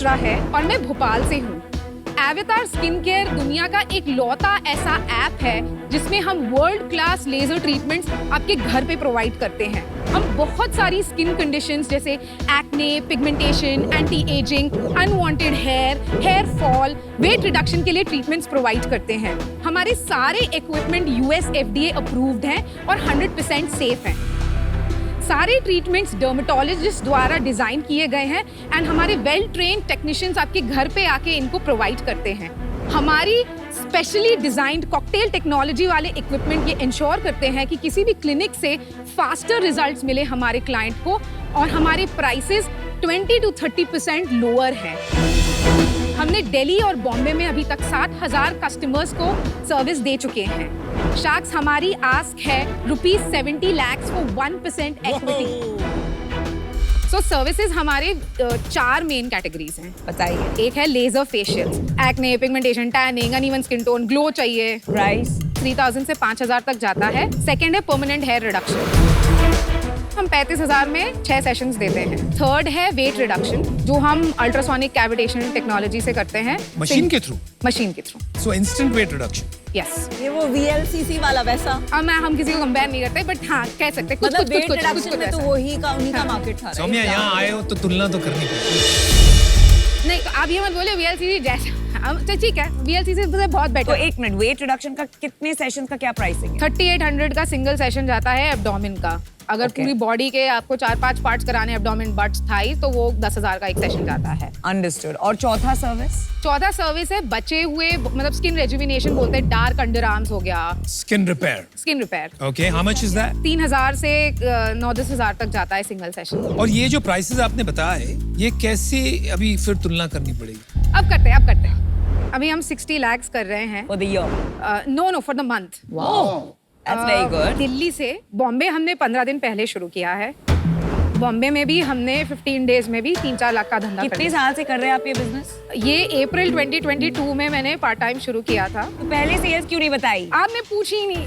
मिश्रा है और मैं भोपाल से हूँ। एवेटार स्किन केयर दुनिया का एक लौता ऐसा ऐप है जिसमें हम वर्ल्ड क्लास लेजर ट्रीटमेंट्स आपके घर पे प्रोवाइड करते हैं। हम बहुत सारी स्किन कंडीशंस जैसे acne, pigmentation, anti ageing, unwanted hair fall, weight reduction के लिए ट्रीटमेंट्स प्रोवाइड करते हैं। हमारे सारे इक्विपमेंट यूएस FDA अप्रूव्ड हैं और 100% सेफ हैं। सारे ट्रीटमेंट्स डर्मेटोलॉजिस्ट द्वारा डिजाइन किए गए हैं एंड हमारे वेल ट्रेन्ड टेक्नीशियंस आपके घर पे आके इनको प्रोवाइड करते हैं। हमारी स्पेशली डिजाइन्ड कॉकटेल टेक्नोलॉजी वाले इक्विपमेंट ये इंश्योर करते हैं कि किसी भी क्लिनिक से फास्टर रिजल्ट्स मिले हमारे क्लाइंट को, और हमारे प्राइसेस 20 to 30% लोअर हैं। हमने दिल्ली और बॉम्बे में अभी तक 60,000 कस्टमर्स को सर्विस दे चुके हैं। शाक्स, हमारी आस्क है ₹70 lakh for 1% equity. So services हमारे 4 मेन कैटेगरीज हैं। बताइए। एक है laser facial, acne, pigmentation, tanning, uneven skin tone, glow चाहिए। प्राइस 3000 से 5000 तक जाता है। सेकेंड है परमानेंट हेयर रिडक्शन, हम 35,000 में 6 सेशंस देते हैं। थर्ड है वेट रिडक्शन, जो हम अल्ट्रासोनिक कैविटेशन टेक्नोलॉजी से करते हैं। मशीन के थ्रू? मशीन के थ्रू। सो इंस्टेंट वेट रिडक्शन। यस। ये वो VLCC वाला वैसा? हम किसी को कंपेयर नहीं करते, बट हाँ कह सकते हैं। मतलब वेट रिडक्शन में तो वही का उन्हीं का मार्केट था। सौम्या, यहाँ आए हो तो तुलना तो करनी पड़ेगी। नहीं, आप ये मत बोले VLCC जैसा। अच्छा ठीक है, VLCC से बहुत बेटर। तो एक मिनट, वेट रिडक्शन का कितने सेशन का क्या प्राइसिंग है? 3800 का सिंगल सेशन जाता है एब्डोमेन का। अगर पूरी बॉडी के आपको 4-5 पार्ट्स कराने, एब्डोमेन, बट्स, थाई, तो वो 10,000 का एक सेशन जाता है। अंडरस्टूड। और चौथा सर्विस? चौथा सर्विस है बचे हुए, मतलब स्किन रेजुविनेशन बोलते हैं, डार्क अंडर आर्म्स हो गया, skin repair. Skin repair. Okay, how much is that? 3000 से 9-10 हजार तक जाता है सिंगल सेशन। और ये जो प्राइसेस आपने बताए, ये कैसे अभी फिर तुलना करनी पड़ेगी? अब करते हैं। अभी हम 60 lakhs कर रहे हैं। For the year? No, for the month. Wow, that's very good. Delhi से बॉम्बे हमने 15 दिन पहले शुरू किया है। बॉम्बे में भी हमने 15 डेज में भी 3-4 लाख का धंधा कितने साल से कर रहे हैं आप ये बिजनेस? ये अप्रैल 2022 में मैंने पार्ट टाइम शुरू किया था। तो पहले सेल्स क्यों नहीं बताई? आपने पूछी ही नहीं।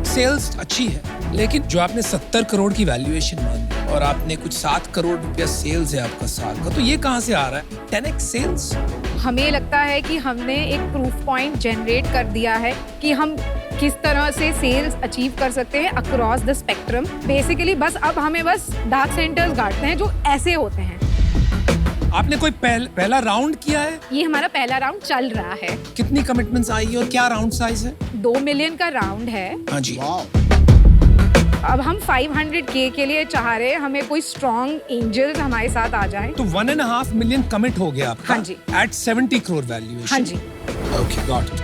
सेल्स अच्छी है, लेकिन जो आपने 70 करोड़ की वैल्यूएशन मांगी और आपने कुछ 7 करोड़ रुपया सेल्स है आपका साल का, तो ये कहाँ से आ रहा है? 10x sales? हमें लगता है कि हमने एक प्रूफ पॉइंट जनरेट कर दिया है कि हम किस तरह से सेल्स अचीव कर सकते हैं अक्रॉस द स्पेक्ट्रम। बेसिकली बस अब हमें डार्क सेंटर्स गाड़ते हैं जो ऐसे होते हैं। आपने कोई पहला राउंड किया है? ये हमारा पहला राउंड चल रहा है। कितनी कमिटमेंट्स आई और क्या राउंड साइज है? 2 मिलियन का राउंड है। हाँ जी। अब हम 500K के लिए चाह रहे हैं, हमें कोई स्ट्रॉन्ग एंजल्स हमारे साथ आ जाए। तो 1.5 मिलियन कमिट हो गया आपका? हाँ जी। At 70 crore valuation? हाँ जी। Okay, got it.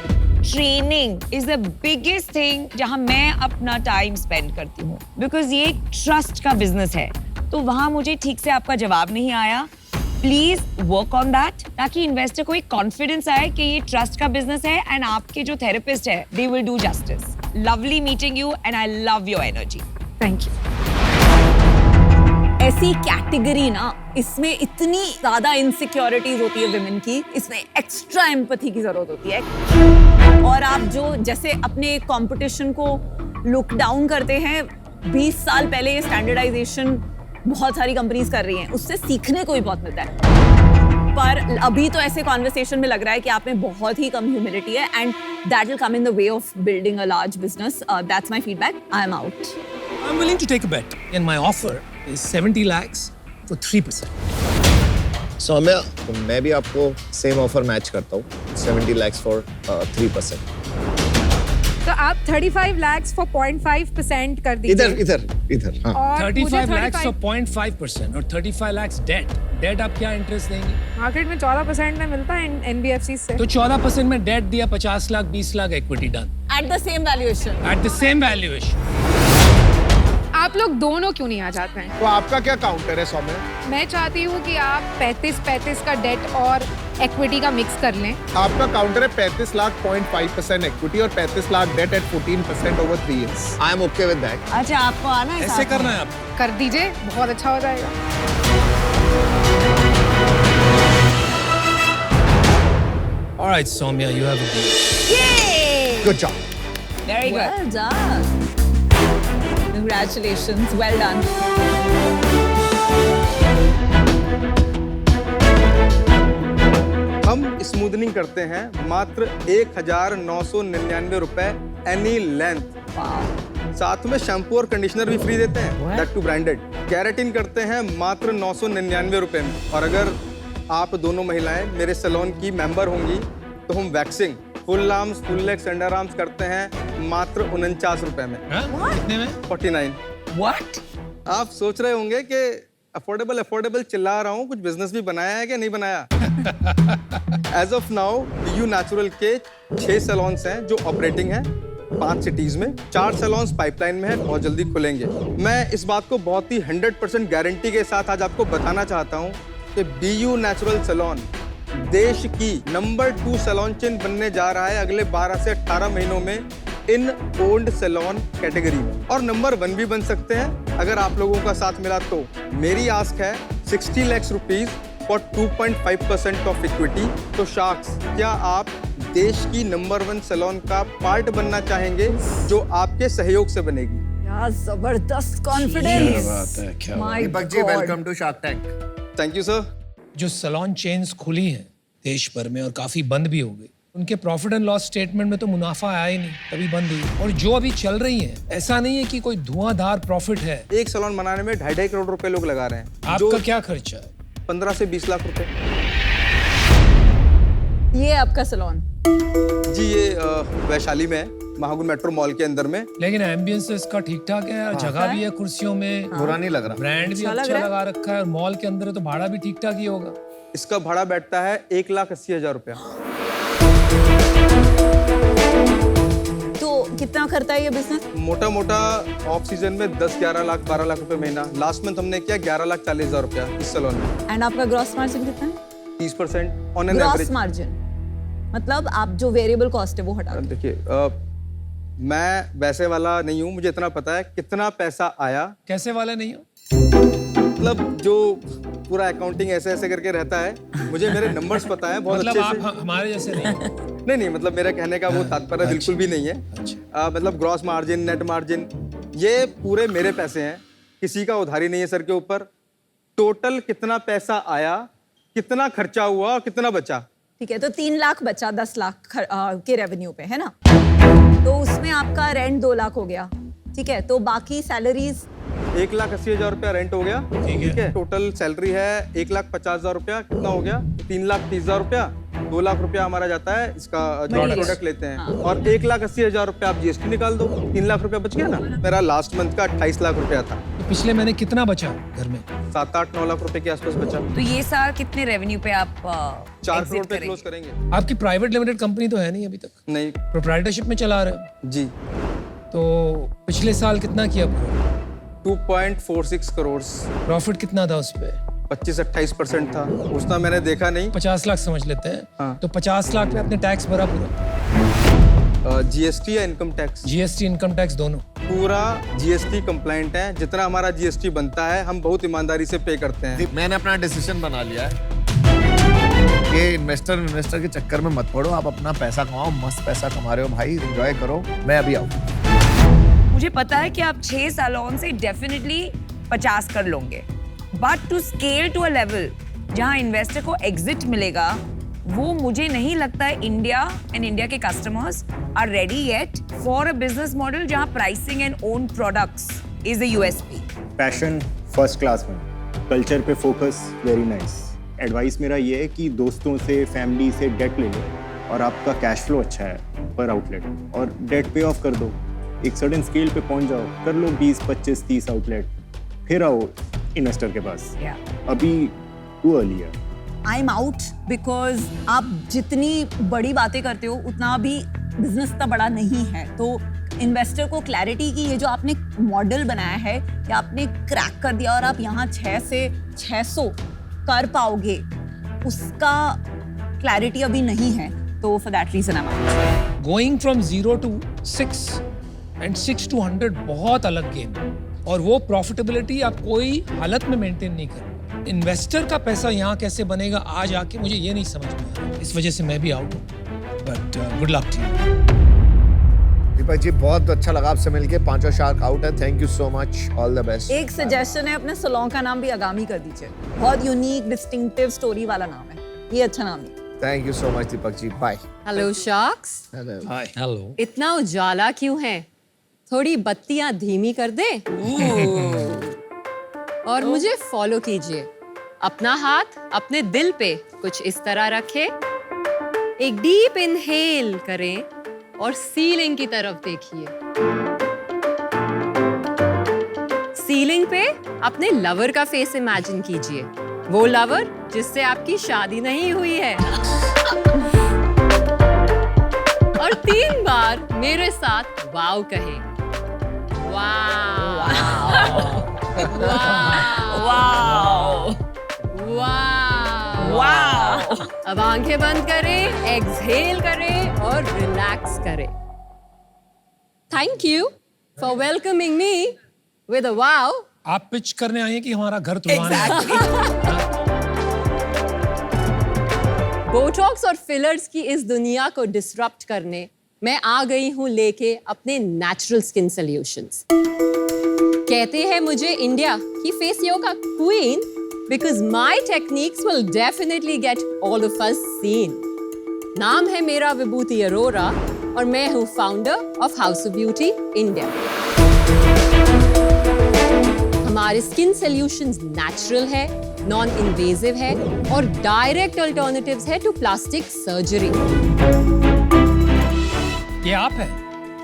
Training is the biggest thing जहां मैं अपना टाइम स्पेंड करती हूँ, बिकॉज ये एक ट्रस्ट का बिजनेस है। तो वहां मुझे ठीक से आपका जवाब नहीं आया। प्लीज वर्क ऑन दैट, ताकि इन्वेस्टर को एक कॉन्फिडेंस आए कि ये ट्रस्ट का बिजनेस है एंड आपके जो थेरेपिस्ट है they will do justice. Lovely meeting you and I love your energy. Thank you. ऐसी कैटेगरी ना, इसमें इतनी ज्यादा इनसिक्योरिटीज होती है विमेन की, इसमें एक्स्ट्रा एम्पैथी की जरूरत होती है। और आप जो जैसे अपने कंपटीशन को लुक डाउन करते हैं, 20 साल पहले ये स्टैंडर्डाइजेशन बहुत सारी कंपनीज कर रही हैं, उससे सीखने को भी बहुत मिलता है। पर अभी तो ऐसे कॉन्वर्सेशन में लग रहा है कि आप में बहुत ही कम ह्यूमिलिटी है, and that will come in the way of building a large business. That's my feedback. I am out. I'm willing to take a bet, and my offer is 70 lakhs for 3%. Saumya, तो मैं भी आपको same offer match करता हूँ, 70 lakhs for 3%. तो आप 35 lakhs for 0.5% कर दीजिए। इधर हाँ। और 35 lakhs for 0.5% और 35 lakhs डेट आप क्या इंटरेस्ट देंगे? मार्केट में 14% में मिलता है NBFC से। तो 14% में डेट दिया, 50 lakh, 20 lakh equity done. At the same valuation. At the same valuation. आप लोग दोनों क्यों नहीं आ जाते हैं? तो आपका क्या काउंटर है सौम्या? मैं चाहती हूँ कि आप 35 का डेट और इक्विटी का मिक्स कर लें। आपका काउंटर है 35 लाख 0.5% इक्विटी और 35 lakh date eight 14% over 3 years. I am okay with that. अच्छा, आपको आना है? ऐसे करना है आप? कर दीजिए, बहुत अच्छा हो जाएगा। All right, Soumya, you have a deal. Yay! Good job. Very good. Well done. Congratulations. Well done. हम स्मूदनिंग करते हैं मात्र 1999 रुपए एनी लेंथ। साथ में शैम्पू और कंडीशनर भी फ्री देते हैं, दैट टू ब्रांडेड। कैरेटिन करते हैं मात्र 999 रुपए में। और अगर आप दोनों महिलाएं मेरे सैलून की मेंबर होंगी तो हम waxing, full arms, full legs, under arms करते हैं मात्र 49 रुपए में। कितने में? 49। What? आप सोच रहे होंगे कि अफोर्डेबल चिल्ला रहा हूँ, कुछ बिजनेस भी बनाया है कि नहीं बनाया? As of now DU natural के 6 सैलून्स हैं जो ऑपरेटिंग हैं 5 सिटीज में। 4 सैलून्स पाइपलाइन में है, बहुत जल्दी खुलेंगे। मैं इस बात को बहुत ही 100% गारंटी के साथ आज आपको बताना चाहता हूँ कि डीयू नेचुरल सैलून देश की नंबर 2 सैलून चेन बनने जा रहा है अगले 12 से 18 महीनों में इन ओल्ड सैलून कैटेगरी में, और नंबर 1 भी बन सकते हैं अगर आप लोगों का साथ मिला तो। मेरी आस्क है 60 lakh rupees for 2.5% of equity. तो शार्क्स, क्या आप देश की नंबर 1 सैलून का पार्ट बनना चाहेंगे जो आपके सहयोग से बनेगी? क्या जबरदस्त क्या कॉन्फिडेंस। बात है, क्या बात my Deepak ji, welcome to Shark Tank. Thank you sir. जो सैलून चेन्स खुली हैं देश भर में और काफी बंद भी हो गई, उनके प्रॉफिट एंड लॉस स्टेटमेंट में तो मुनाफा आया ही नहीं, तभी बंद हुई। और जो अभी चल रही हैं, ऐसा नहीं है कि कोई धुआंधार प्रॉफिट है। एक सैलून बनाने में 2.5 करोड़ रुपए लोग लगा रहे हैं। आपका क्या खर्चा है? 15 से 20 लाख रुपए। ये आपका सैलून? जी, ये वैशाली में है, महागुन मेट्रो मॉल के अंदर में। लेकिन एम्बियंस इसका ठीक ठाक है, जगह भी है कुर्सियों में, बुरा नहीं लग रहा। ब्रांड भी अच्छा लग अच्छा रहा है। लगा रखा है, और मॉल के अंदर है तो भाड़ा भी ठीक ठाक ही होगा। इसका भाड़ा बैठता है 1,80,000 रुपया। तो कितना करता है ये बिजनेस? मोटा मोटा ऑफ सीजन में 10-11 लाख 12 लाख रुपए महीना। लास्ट मंथ हमने किया 11,40,000 रुपया इस सैलून में। एंड आपका ग्रॉस मार्जिन कितना है? 30% on an gross average. Margin मतलब आप जो वेरिएबल कॉस्ट है वो हटा के। देखिए, मैं वैसे वाला नहीं हूँ, मुझे इतना पता है कितना पैसा आया। कैसे वाले नहीं हो? मतलब जो पूरा अकाउंटिंग ऐसे ऐसे करके रहता है, मुझे मेरे नंबर्स पता है बहुत मतलब अच्छे आप से। हमारे जैसे नहीं हो। नहीं, मतलब मेरा कहने का वो तात्पर्य बिल्कुल भी नहीं है। मतलब ग्रॉस मार्जिन, नेट मार्जिन, ये पूरे मेरे पैसे हैं, किसी का उधारी नहीं है सर के ऊपर। टोटल कितना पैसा आया, कितना खर्चा हुआ और कितना बचा। ठीक है, तो 3 लाख बचा 10 लाख के रेवेन्यू पे, है ना? तो उसमें आपका रेंट 2 लाख हो गया, ठीक है? तो बाकी सैलरीज 1,80,000 रुपया रेंट हो गया, ठीक है? टोटल सैलरी है 1,50,000 रुपया, कितना हो गया? 3,30,000 रुपया। 2 लाख रुपया हमारा जाता है इसका जो प्रोडक्ट लेते हैं, और 1,80,000 रुपया आप जीएसटी निकाल दो, 3 लाख रुपया बच गया ना। मेरा लास्ट मंथ का 28 लाख रुपया था। तो पिछले महीने कितना बचा घर में? 7-8-9 लाख रुपए के आसपास बचा। तो ये साल कितने रेवेन्यू पे आप 4 exit करोड़ पे करेंगे? क्लोज करेंगे। आपकी प्राइवेट लिमिटेड कंपनी तो है नहीं अभी तक, नहीं प्रोप्राइटरशिप में चला रहे हो। जी, तो पिछले साल कितना किया पूरा? 2.46 करोड़। प्रॉफिट कितना था उस पे? 25-28% था, उतना मैंने देखा नहीं। 50 लाख समझ लेते हैं। हाँ। तो 50 लाख में आपने टैक्स भरा पूरा? जीएसटी या income tax? GST income tax दोनों? पूरा जीएसटी कंप्लाइंट है। जितना हमारा जीएसटी बनता है हम बहुत ईमानदारी से पे करते हैं। मैंने अपना डिसीजन बना लिया है कि इन्वेस्टर के चक्कर में मत पड़ो, आप अपना पैसा कमाओ, मस्त पैसा कमा रहे हो भाई, एंजॉय करो। मैं अभी आऊँ। मुझे पता है कि आप 6 सैलून से डेफिनेटली 50 कर लोगे, but to scale to a level जहां इन्वेस्टर को एग्जिट मिलेगा, वो मुझे नहीं लगता है इंडिया एंड इंडिया के customers are ready yet for a business model जहां pricing and own products is the USP. Passion first class में, कल्चर पे फोकस वेरी नाइस। एडवाइस मेरा ये है कि दोस्तों से, फैमिली से डेट ले लो और आपका कैश फ्लो अच्छा है पर आउटलेट, और डेट पे ऑफ कर दो। एक सर्टेन स्केल पे पहुंच जाओ, कर लो 20, 25, 30 आउटलेट, फिर आओ इन्वेस्टर के पास। अभी टू अर्ली है। आई एम आउट बिकॉज आप जितनी बड़ी बातें करते हो उतना भी बिजनेस इतना बड़ा नहीं है। तो इन्वेस्टर को क्लैरिटी की ये जो आपने मॉडल बनाया है कि आपने क्रैक कर दिया और आप यहाँ 6 से 600 कर पाओगे, उसका क्लैरिटी अभी नहीं है। तो for that reason I am out. Going from 0 to 6 and 6 to 100 बहुत अलग गेम है, और वो प्रॉफिटेबिलिटी आप कोई हालत में मेंटेन नहीं कर। इन्वेस्टर का पैसा यहाँ कैसे बनेगा आज आके मुझे ये नहीं समझ में आ रहा, इस वजह से मैं भी आउट हूँ। But good luck to you. Deepak ji, बहुत अच्छा लगा आपसे मिलके। 5 शार्क आउट है। Thank you so much, all the best. एक सजेशन है, अपने सैलून का नाम भी आगामी कर दीजिए। बहुत यूनिक डिस्टिंक्टिव स्टोरी वाला नाम है ये, अच्छा नाम है। Thank you so much Deepak ji, bye. Hello sharks, hi hello. इतना उजाला क्यों है? थोड़ी बत्तियां धीमी कर दे और मुझे फॉलो कीजिए। अपना हाथ अपने दिल पे कुछ इस तरह रखें, एक डीप इनहेल करें और सीलिंग की तरफ देखिए। सीलिंग पे अपने लवर का फेस इमेजिन कीजिए, वो लवर जिससे आपकी शादी नहीं हुई है। और 3 बार मेरे साथ वाव कहें। वाव, वाव, वाव, वाव। अब आंखें बंद करें, एक्सहेल करें और रिलैक्स करें। Thank you for welcoming me with a wow. आप पिच करने आए हैं कि हमारा घर तुड़वाना है? बोटॉक्स और फिलर्स की इस दुनिया को डिसरप्ट करने मैं आ गई हूं लेके अपने नेचुरल स्किन सॉल्यूशंस। कहते हैं मुझे इंडिया की face yoga queen because my techniques will definitely get all of us seen. नाम है मेरा विभूति अरोरा और मैं हूं founder of House of Beauty India. हमारे स्किन सॉल्यूशंस नेचुरल है, नॉन इन्वेजिव है और डायरेक्ट अल्टरनेटिव्स है टू प्लास्टिक सर्जरी। ये आप है?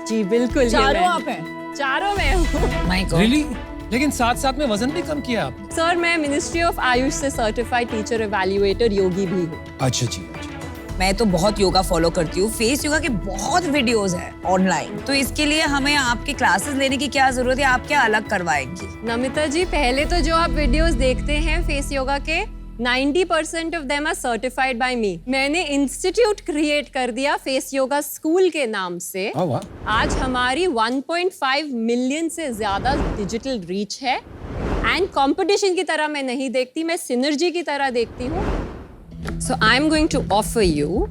जी बिल्कुल, चारों आप हैं? चारों मैं हूँ। My God. रियली? लेकिन साथ साथ में वजन भी कम किया आपने। सर मैं मिनिस्ट्री ऑफ आयुष से सर्टिफाइड टीचर इवैल्यूएटर योगी भी हूँ। अच्छा जी, अच्छा। मैं तो बहुत योगा फॉलो करती हूँ। फेस योगा के बहुत वीडियोस हैं ऑनलाइन, तो इसके लिए हमें आपके क्लासेस लेने की क्या जरूरत है? आप क्या अलग करवाएंगी? नमिता जी, पहले तो जो आप वीडियोस देखते हैं फेस योगा के 90% off them are certified by me. मैंने इंस्टीट्यूट क्रिएट कर दिया फेस योगा स्कूल के नाम से। वाह। आज हमारी 1.5 मिलियन से ज्यादा डिजिटल रीच है एंड कंपटीशन की तरह मैं नहीं देखती, मैं सिनर्जी की तरह देखती हूँ। So I'm going to offer you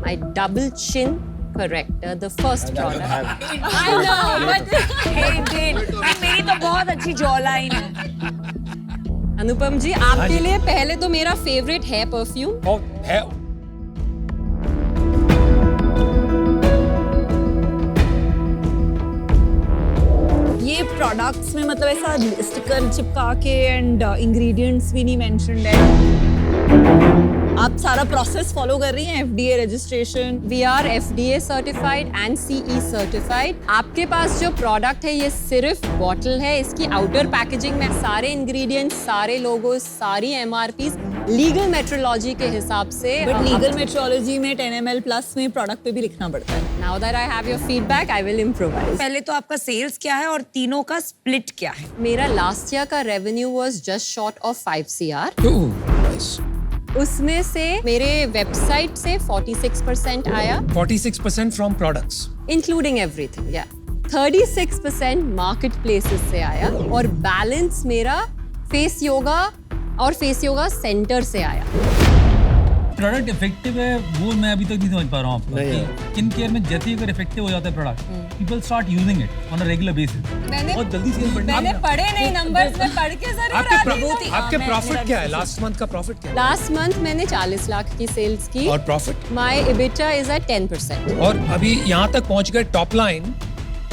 my double chin corrector, the first product. I know, but मेरी तो बहुत अच्छी जॉ लाइन है। अनुपम जी, आपके लिए पहले तो मेरा फेवरेट है परफ्यूम। और है। ये प्रोडक्ट्स में मतलब ऐसा स्टिकर चिपका के एंड इंग्रेडिएंट्स भी नहीं मेंशन्ड है। आप सारा प्रोसेस फॉलो कर रही हैं? FDA registration? We are FDA certified and CE certified. आपके पास जो प्रोडक्ट है ये सिर्फ बॉटल है, इसकी आउटर पैकेजिंग में सारे इंग्रेडिएंट्स, सारे लोगोस, सारी MRPs लीगल मेट्रोलॉजी के हिसाब से। बट लीगल मेट्रोलॉजी में 10 ml प्लस में प्रोडक्ट पे भी लिखना पड़ता है। Now that I have your feedback, I will improvise. पहले तो आपका सेल्स क्या है और तीनों का स्प्लिट क्या है? मेरा लास्ट ईयर का revenue was just short of 5 CR। Nice. उसमें से मेरे वेबसाइट से 46% आया, 46% फ्रॉम प्रोडक्ट्स इंक्लूडिंग एवरीथिंग, या 36% मार्केट प्लेसेस से आया और बैलेंस मेरा फेस योगा और फेस योगा सेंटर से आया। प्रोडक्ट इफेक्टिव है वो मैं अभी तक नहीं समझ पा रहा हूँ आपको। स्किन केयर में जैसे ही अगर इफेक्टिव हो जाता है product, people start using it on a regular basis. बहुत जल्दी सेल बढ़ने मैंने पढ़े नहीं नंबर्स में पढ़ के जरूर आपके प्रॉफिट क्या है? लास्ट मंथ का प्रॉफिट क्या है? लास्ट मंथ मैंने 40 लाख की सेल्स की और profit? My EBITDA is at 10%। और अभी यहाँ तक पहुँच गए, टॉप लाइन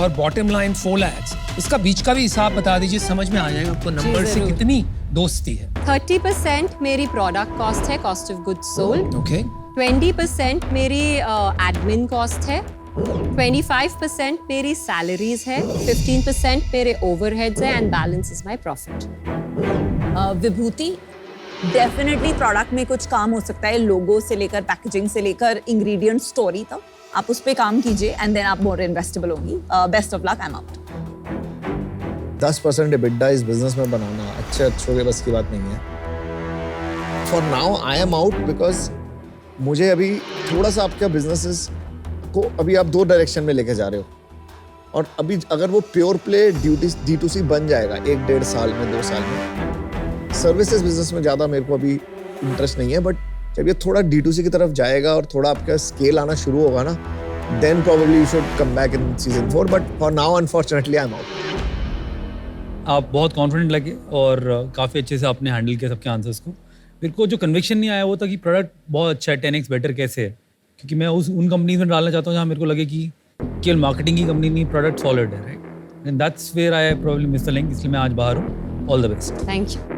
और बॉटम लाइन 4 lakhs। इसका बीच का भी हिसाब बता दीजिए, समझ में आ जाएगा आपको नंबर से कितनी दोस्ती है। 30% मेरी प्रोडक्ट कॉस्ट है, cost of goods sold. Okay. 20% मेरी एडमिन कॉस्ट है, 25% मेरी सैलरीज है, 15% मेरे ओवरहेड्स है and balance is my profit. Vibhuti, definitely product में कुछ काम हो सकता है, लोगो से लेकर पैकेजिंग से लेकर इंग्रेडिएंट स्टोरी तक। आप उस पे काम कीजिए एंड देन आप मोर इन्वेस्टेबल होंगी। Best of luck, I am out. 10% EBITDA इस बिजनेस में बनाना अच्छों के बस की बात नहीं है। For now I am out because मुझे अभी थोड़ा सा आपके बिजनेसेस को अभी आप 2 डायरेक्शन में लेके जा रहे हो, और अभी अगर वो प्योर प्ले D2C बन जाएगा 1-1.5 साल में, 2 साल में, सर्विसेज बिजनेस में ज़्यादा मेरे को अभी इंटरेस्ट नहीं है। बट जब ये थोड़ा D2C की तरफ जाएगा और थोड़ा आपका स्केल आना शुरू होगा ना, then probably you should come back in season 4. But for now, unfortunately, I'm out. आप बहुत कॉन्फिडेंट लगे और काफ़ी अच्छे से आपने हैंडल किया सबके आंसर्स को। मेरे को जो कन्विक्शन नहीं आया वो था कि प्रोडक्ट बहुत अच्छा है, 10x बेटर कैसे है, क्योंकि मैं उन कंपनीज में डालना चाहता हूँ जहाँ मेरे को लगे कि केवल मार्केटिंग की कंपनी नहीं, प्रोडक्ट सॉलिड है, right, and that's where I problem miss the link, इसलिए मैं आज बाहर हूँ. All the best. Thank you.